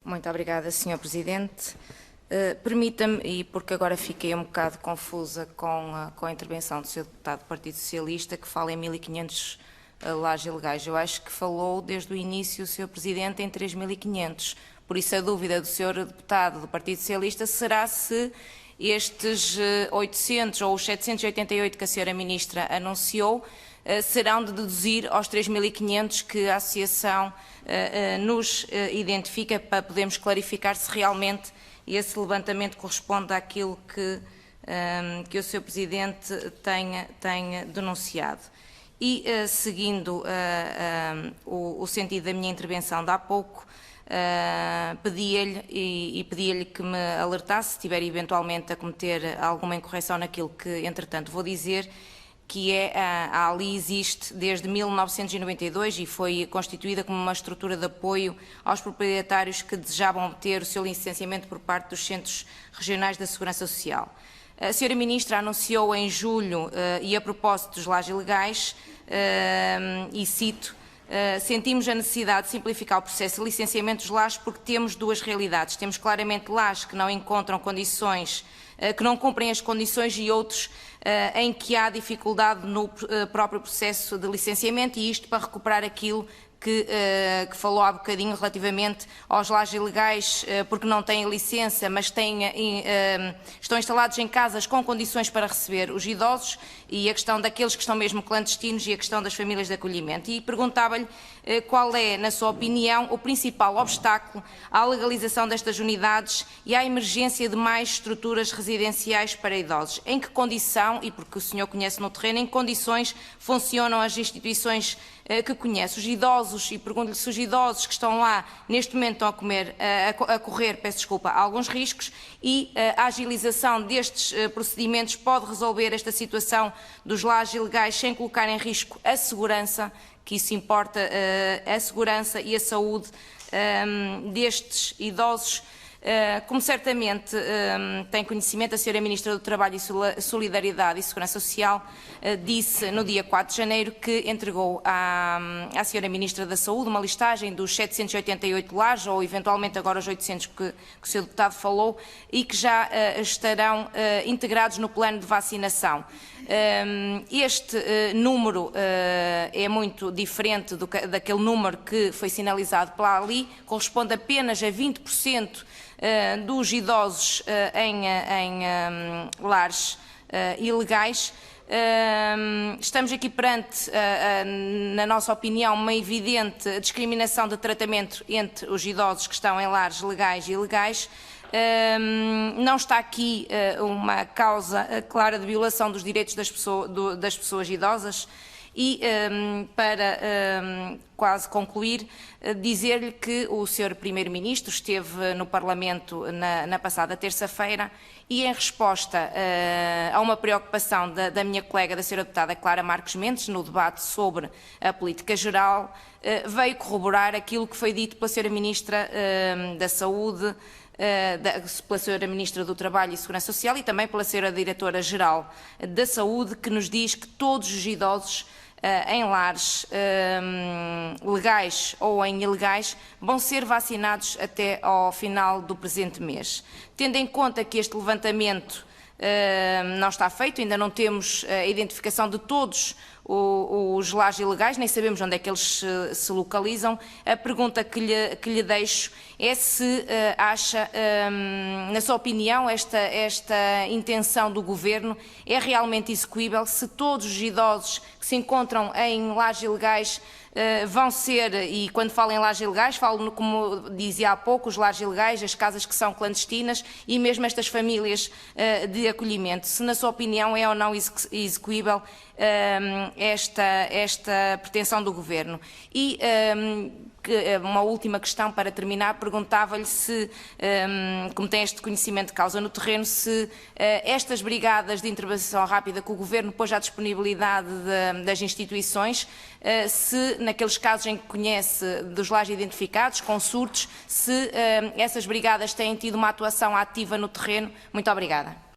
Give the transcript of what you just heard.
Muito obrigada, Sr. Presidente. Permita-me, e porque agora fiquei um bocado confusa com a intervenção do Sr. Deputado do Partido Socialista, que fala em 1.500 lares ilegais. Eu acho que falou desde o início o Sr. Presidente em 3.500. Por isso a dúvida do Sr. Deputado do Partido Socialista será se estes 800 ou os 788 que a Sra. Ministra anunciou serão de deduzir aos 3.500 que a Associação nos identifica, para podermos clarificar se realmente esse levantamento corresponde àquilo que o Sr. Presidente tem denunciado. E, seguindo o sentido da minha intervenção de há pouco, pedia-lhe que me alertasse se estiver eventualmente a cometer alguma incorreção naquilo que, entretanto, vou dizer, que a ALI existe desde 1992 e foi constituída como uma estrutura de apoio aos proprietários que desejavam obter o seu licenciamento por parte dos Centros Regionais da Segurança Social. A Sra. Ministra anunciou em julho, e a propósito dos lares ilegais, e cito, sentimos a necessidade de simplificar o processo de licenciamento dos lares porque temos duas realidades. Temos claramente lares que não encontram condições, que não cumprem as condições e outros em que há dificuldade no próprio processo de licenciamento, e isto para recuperar aquilo que falou há bocadinho relativamente aos lares ilegais, porque não têm licença, mas estão instalados em casas com condições para receber os idosos, e a questão daqueles que estão mesmo clandestinos e a questão das famílias de acolhimento. E perguntava-lhe qual é, na sua opinião, o principal obstáculo à legalização destas unidades e à emergência de mais estruturas residenciais para idosos. Em que condição, e porque o senhor conhece no terreno, em que condições funcionam as instituições que conhece? Os idosos, e pergunto-lhe se os idosos que estão lá neste momento estão a correr, alguns riscos, e a agilização destes procedimentos pode resolver esta situação dos lares ilegais sem colocar em risco a segurança, que isso importa, a segurança e a saúde destes idosos. Como certamente tem conhecimento, a Sra. Ministra do Trabalho e Solidariedade e Segurança Social disse no dia 4 de janeiro que entregou à Sra. Ministra da Saúde uma listagem dos 788 lares, ou eventualmente agora os 800 que o Sr. Deputado falou, e que já estarão integrados no plano de vacinação. Este número é muito diferente daquele número que foi sinalizado pela ALI, corresponde apenas a 20% dos idosos em lares ilegais. Estamos aqui perante, na nossa opinião, uma evidente discriminação de tratamento entre os idosos que estão em lares legais e ilegais. Não está aqui uma causa clara de violação dos direitos das pessoas idosas. E, para quase concluir, dizer-lhe que o Sr. Primeiro-Ministro esteve no Parlamento na passada terça-feira e, em resposta a uma preocupação da minha colega, da Sra. Deputada Clara Marques Mendes, no debate sobre a política geral, veio corroborar aquilo que foi dito pela Sra. Ministra da Saúde, pela Sra. Ministra do Trabalho e Segurança Social e também pela Sra. Diretora-Geral da Saúde, que nos diz que todos os idosos em lares legais ou em ilegais vão ser vacinados até ao final do presente mês. Tendo em conta que este levantamento não está feito, ainda não temos a identificação de todos os lares ilegais, nem sabemos onde é que eles se localizam. A pergunta que lhe deixo é se acha, na sua opinião, esta intenção do Governo é realmente execuível, se todos os idosos que se encontram em lares ilegais vão ser, e quando falo em lares ilegais, falo, como dizia há pouco, os lares ilegais, as casas que são clandestinas e mesmo estas famílias de acolhimento. Se, na sua opinião, é ou não execuível esta pretensão do Governo. E uma última questão para terminar, perguntava-lhe se, como tem este conhecimento de causa no terreno, se estas brigadas de intervenção rápida que o Governo pôs à disponibilidade das instituições, se naqueles casos em que conhece dos lares identificados, com surtos, se essas brigadas têm tido uma atuação ativa no terreno. Muito obrigada.